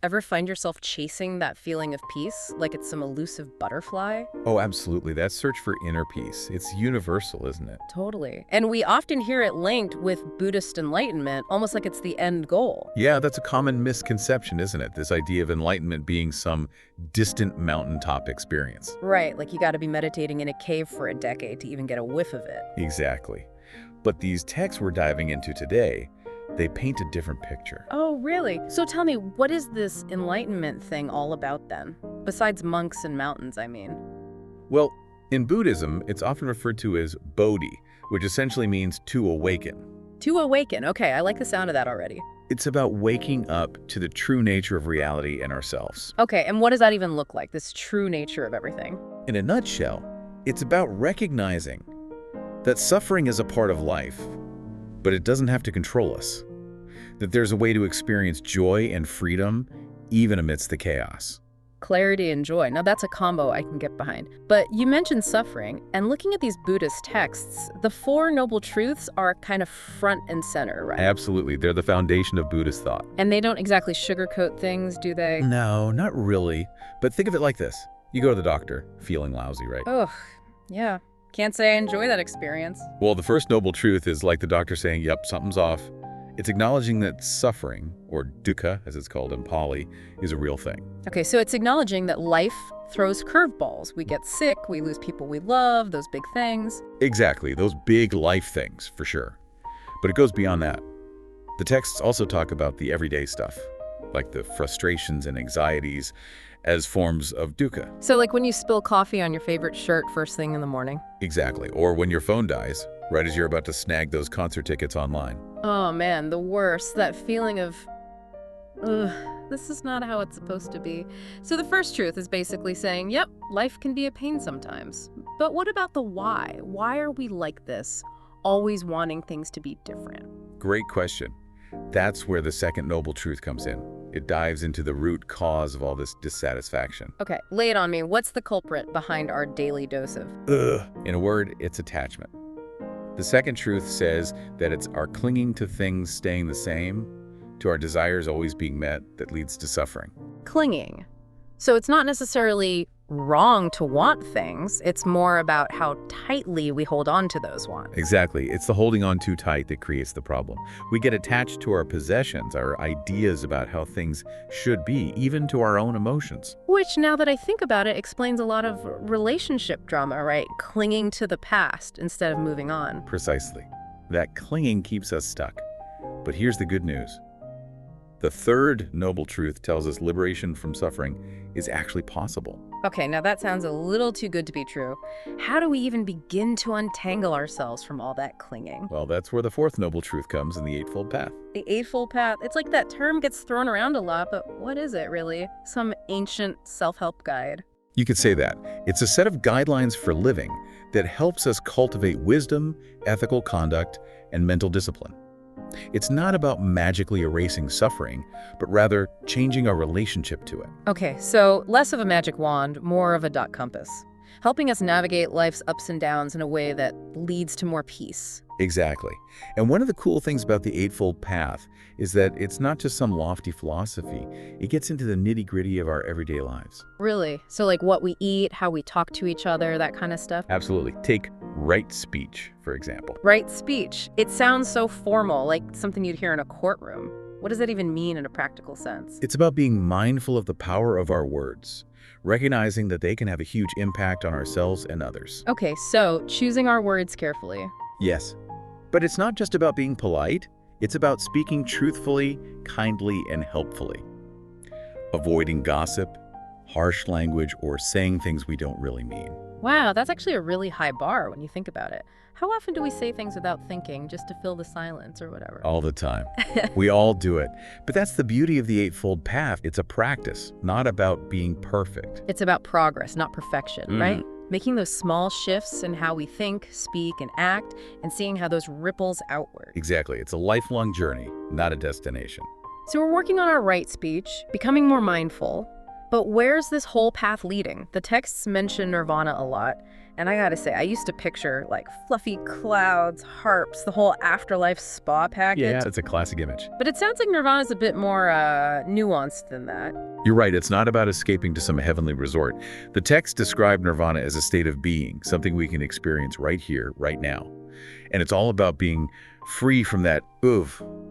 Ever find yourself chasing that feeling of peace, like it's some elusive butterfly? Oh, absolutely. That search for inner peace. It's universal, isn't it? Totally. And we often hear it linked with Buddhist enlightenment, almost like it's the end goal. Yeah, that's a common misconception, isn't it? This idea of enlightenment being some distant mountaintop experience. Right, like you gotta be meditating in a cave for a decade to even get a whiff of it. Exactly. But these texts we're diving into today, they paint a different picture. Oh, really? So tell me, what is this enlightenment thing all about then? Besides monks and mountains, I mean. Well, in Buddhism, it's often referred to as Bodhi, which essentially means to awaken. To awaken. Okay, I like the sound of that already. It's about waking up to the true nature of reality and ourselves. Okay, and what does that even look like, this true nature of everything? In a nutshell, it's about recognizing that suffering is a part of life, but it doesn't have to control us. That there's a way to experience joy and freedom even amidst the chaos. Clarity and joy. Now that's a combo I can get behind. But you mentioned suffering, and looking at these Buddhist texts, the Four Noble Truths are kind of front and center, right? Absolutely, they're the foundation of Buddhist thought. And they don't exactly sugarcoat things, do they? No, not really. But think of it like this. You go to the doctor, feeling lousy, right? Ugh, yeah. Can't say I enjoy that experience. Well, the first noble truth is like the doctor saying, yep, something's off. It's acknowledging that suffering, or dukkha as it's called in Pali, is a real thing. Okay, so it's acknowledging that life throws curveballs. We get sick, we lose people we love, those big things. Exactly, those big life things, for sure. But it goes beyond that. The texts also talk about the everyday stuff, like the frustrations and anxieties as forms of dukkha. So like when you spill coffee on your favorite shirt first thing in the morning. Exactly, or when your phone dies, right as you're about to snag those concert tickets online. Oh man, the worst. That feeling of, ugh, this is not how it's supposed to be. So the first truth is basically saying, yep, life can be a pain sometimes. But what about the why? Why are we like this, always wanting things to be different? Great question. That's where the second noble truth comes in. It dives into the root cause of all this dissatisfaction. Okay, lay it on me. What's the culprit behind our daily dose of Ugh. In a word, it's attachment. The second truth says that it's our clinging to things staying the same, to our desires always being met, that leads to suffering. clinging? So it's not necessarily wrong to want things. It's more about how tightly we hold on to those wants. Exactly. It's the holding on too tight that creates the problem. We get attached to our possessions, our ideas about how things should be, even to our own emotions. Which, now that I think about it, explains a lot of relationship drama, right? Clinging to the past instead of moving on. Precisely. That clinging keeps us stuck. But here's the good news. The third noble truth tells us liberation from suffering is actually possible. Okay, now that sounds a little too good to be true. How do we even begin to untangle ourselves from all that clinging? Well, that's where the fourth noble truth comes in the Eightfold Path. The Eightfold Path, it's like that term gets thrown around a lot, but what is it really? Some ancient self-help guide. You could say that. It's a set of guidelines for living that helps us cultivate wisdom, ethical conduct, and mental discipline. It's not about magically erasing suffering, but rather changing our relationship to it. Okay, so less of a magic wand, more of a dot compass, helping us navigate life's ups and downs in a way that leads to more peace. Exactly. And one of the cool things about the Eightfold Path is that it's not just some lofty philosophy. It gets into the nitty-gritty of our everyday lives. Really? So like what we eat, how we talk to each other, that kind of stuff? Absolutely. Take right speech, for example. Right speech. It sounds so formal, like something you'd hear in a courtroom. What does that even mean in a practical sense? It's about being mindful of the power of our words, recognizing that they can have a huge impact on ourselves and others. Okay, so choosing our words carefully. Yes. But it's not just about being polite. It's about speaking truthfully, kindly, and helpfully. Avoiding gossip, harsh language, or saying things we don't really mean. Wow, that's actually a really high bar when you think about it. How often do we say things without thinking, just to fill the silence or whatever? All the time. We all do it. But that's the beauty of the Eightfold Path. It's a practice, not about being perfect. It's about progress, not perfection, right? Making those small shifts in how we think, speak, and act, and seeing how those ripples outward. Exactly. It's a lifelong journey, not a destination. So we're working on our right speech, becoming more mindful. But where's this whole path leading? The texts mention nirvana a lot, and I gotta say, I used to picture like fluffy clouds, harps, the whole afterlife spa package. Yeah, it's a classic image. But it sounds like nirvana's a bit more nuanced than that. You're right, it's not about escaping to some heavenly resort. The text describe nirvana as a state of being, something we can experience right here, right now. And it's all about being free from that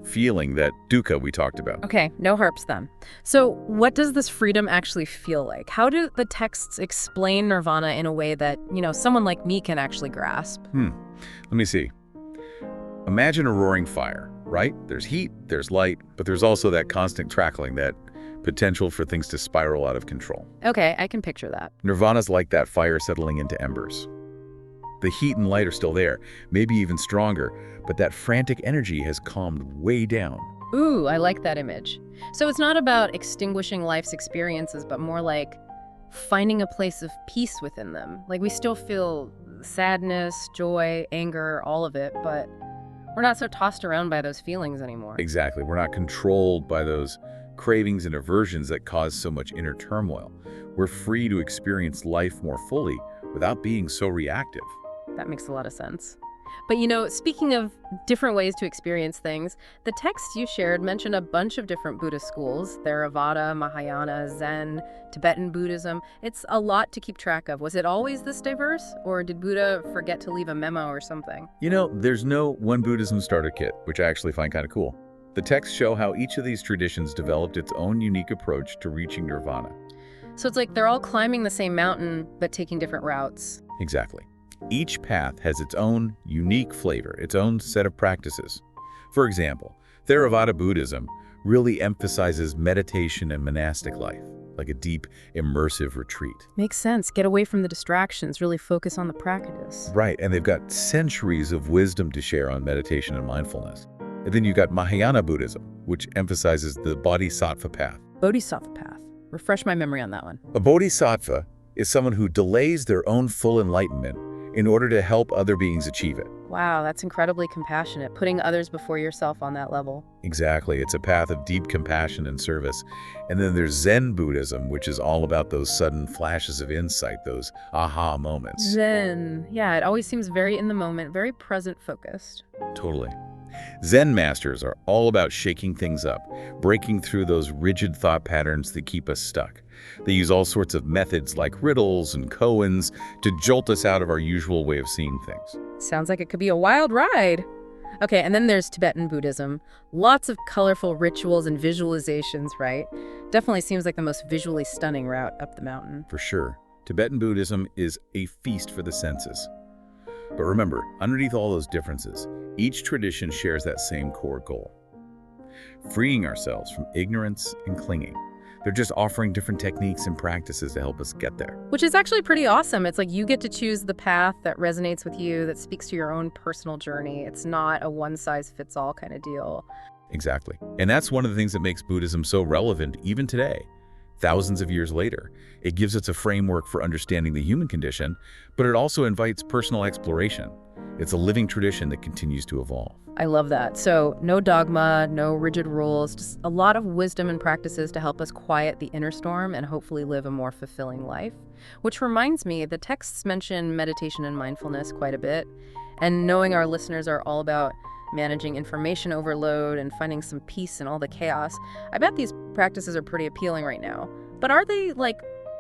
feeling, that dukkha we talked about. Okay, no harps then. So what does this freedom actually feel like? How do the texts explain nirvana in a way that, someone like me can actually grasp? Let me see. Imagine a roaring fire, right? There's heat, there's light, but there's also that constant crackling, that potential for things to spiral out of control. Okay, I can picture that. Nirvana's like that fire settling into embers. The heat and light are still there, maybe even stronger, but that frantic energy has calmed way down. Ooh, I like that image. So it's not about extinguishing life's experiences, but more like finding a place of peace within them. Like we still feel sadness, joy, anger, all of it, but we're not so tossed around by those feelings anymore. Exactly. We're not controlled by those cravings and aversions that cause so much inner turmoil. We're free to experience life more fully without being so reactive. That makes a lot of sense. But speaking of different ways to experience things, the texts you shared mention a bunch of different Buddhist schools: Theravada, Mahayana, Zen, Tibetan Buddhism. It's a lot to keep track of. Was it always this diverse, or did Buddha forget to leave a memo or something? There's no one Buddhism starter kit, which I actually find kind of cool. The texts show how each of these traditions developed its own unique approach to reaching nirvana. So it's like they're all climbing the same mountain, but taking different routes. Exactly. Each path has its own unique flavor, its own set of practices. For example, Theravada Buddhism really emphasizes meditation and monastic life, like a deep, immersive retreat. Makes sense. Get away from the distractions, really focus on the practice. Right, and they've got centuries of wisdom to share on meditation and mindfulness. And then you've got Mahayana Buddhism, which emphasizes the bodhisattva path. Bodhisattva path. Refresh my memory on that one. A bodhisattva is someone who delays their own full enlightenment in order to help other beings achieve it. Wow, that's incredibly compassionate, putting others before yourself on that level. Exactly. It's a path of deep compassion and service. And then there's Zen Buddhism, which is all about those sudden flashes of insight, those aha moments. Zen. Yeah, it always seems very in the moment, very present focused. Totally. Zen masters are all about shaking things up, breaking through those rigid thought patterns that keep us stuck. They use all sorts of methods like riddles and koans to jolt us out of our usual way of seeing things. Sounds like it could be a wild ride. Okay, and then there's Tibetan Buddhism. Lots of colorful rituals and visualizations, right? Definitely seems like the most visually stunning route up the mountain. For sure. Tibetan Buddhism is a feast for the senses. But remember, underneath all those differences, each tradition shares that same core goal: freeing ourselves from ignorance and clinging. They're just offering different techniques and practices to help us get there. Which is actually pretty awesome. It's like you get to choose the path that resonates with you, that speaks to your own personal journey. It's not a one-size-fits-all kind of deal. Exactly. And that's one of the things that makes Buddhism so relevant even today. Thousands of years later, it gives us a framework for understanding the human condition, but it also invites personal exploration. It's a living tradition that continues to evolve. I love that. So no dogma, no rigid rules, just a lot of wisdom and practices to help us quiet the inner storm and hopefully live a more fulfilling life. Which reminds me, the texts mention meditation and mindfulness quite a bit. And knowing our listeners are all about managing information overload and finding some peace in all the chaos, I bet these practices are pretty appealing right now. But are they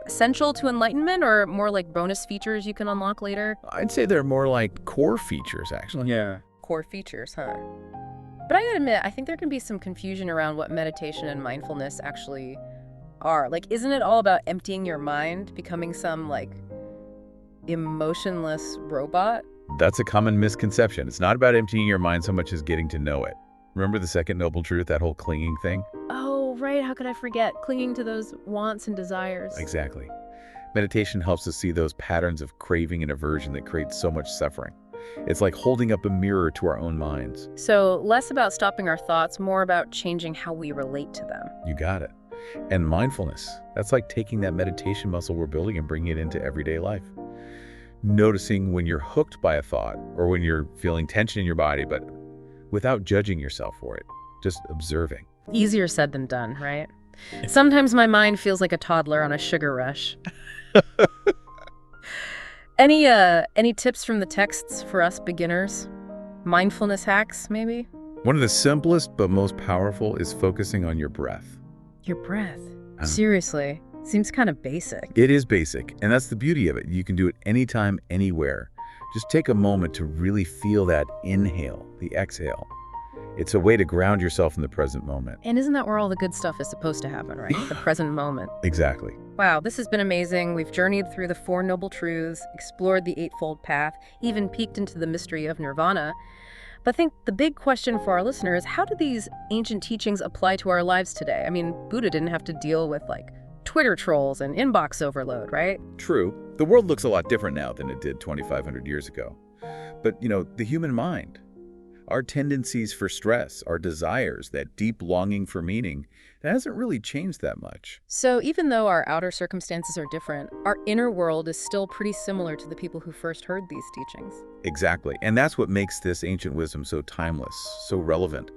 essential to enlightenment, or more like bonus features you can unlock later? I'd say they're more like core features, actually. Yeah. Core features, huh? But I gotta admit, I think there can be some confusion around what meditation and mindfulness actually are. Isn't it all about emptying your mind, becoming some, emotionless robot? That's a common misconception. It's not about emptying your mind so much as getting to know it. Remember the second noble truth, that whole clinging thing? Oh, right. How could I forget? Clinging to those wants and desires. Exactly. Meditation helps us see those patterns of craving and aversion that create so much suffering. It's like holding up a mirror to our own minds. So less about stopping our thoughts, more about changing how we relate to them. You got it. And mindfulness, that's like taking that meditation muscle we're building and bringing it into everyday life. Noticing when you're hooked by a thought or when you're feeling tension in your body, but without judging yourself for it, just observing. Easier said than done, right? Sometimes my mind feels like a toddler on a sugar rush. Any tips from the texts for us beginners? Mindfulness hacks, maybe? One of the simplest but most powerful is focusing on your breath. Your breath. Uh, Seriously. Seems kind of basic. It is basic, and that's the beauty of it. You can do it anytime, anywhere. Just take a moment to really feel that inhale, the exhale. It's a way to ground yourself in the present moment. And isn't that where all the good stuff is supposed to happen, right? The present moment. Exactly. Wow, this has been amazing. We've journeyed through the Four Noble Truths, explored the Eightfold Path, even peeked into the mystery of nirvana. But I think the big question for our listeners is, how do these ancient teachings apply to our lives today? I mean, Buddha didn't have to deal with, like, Twitter trolls and inbox overload, right? True. The world looks a lot different now than it did 2,500 years ago. But, the human mind, our tendencies for stress, our desires, that deep longing for meaning, that hasn't really changed that much. So even though our outer circumstances are different, our inner world is still pretty similar to the people who first heard these teachings. Exactly. And that's what makes this ancient wisdom so timeless, so relevant.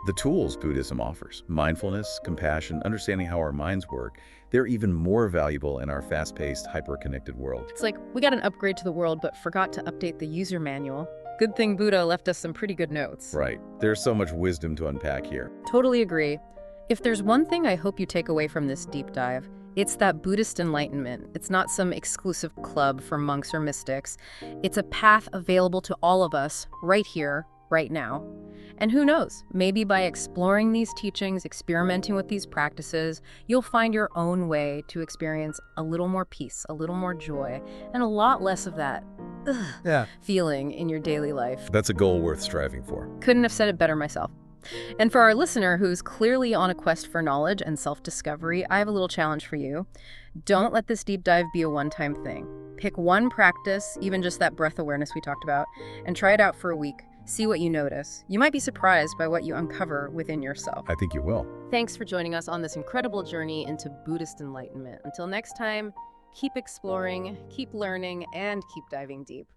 The tools Buddhism offers, mindfulness, compassion, understanding how our minds work, they're even more valuable in our fast-paced, hyper-connected world. It's like we got an upgrade to the world but forgot to update the user manual. Good thing Buddha left us some pretty good notes. Right. There's so much wisdom to unpack here. Totally agree. If there's one thing I hope you take away from this deep dive, it's that Buddhist enlightenment. It's not some exclusive club for monks or mystics. It's a path available to all of us right here, right now. And who knows, maybe by exploring these teachings, experimenting with these practices, you'll find your own way to experience a little more peace, a little more joy, and a lot less of that feeling in your daily life. That's a goal worth striving for. Couldn't have said it better myself. And for our listener who's clearly on a quest for knowledge and self-discovery, I have a little challenge for you. Don't let this deep dive be a one-time thing. Pick one practice, even just that breath awareness we talked about, and try it out for a week. See what you notice. You might be surprised by what you uncover within yourself. I think you will. Thanks for joining us on this incredible journey into Buddhist enlightenment. Until next time, keep exploring, keep learning, and keep diving deep.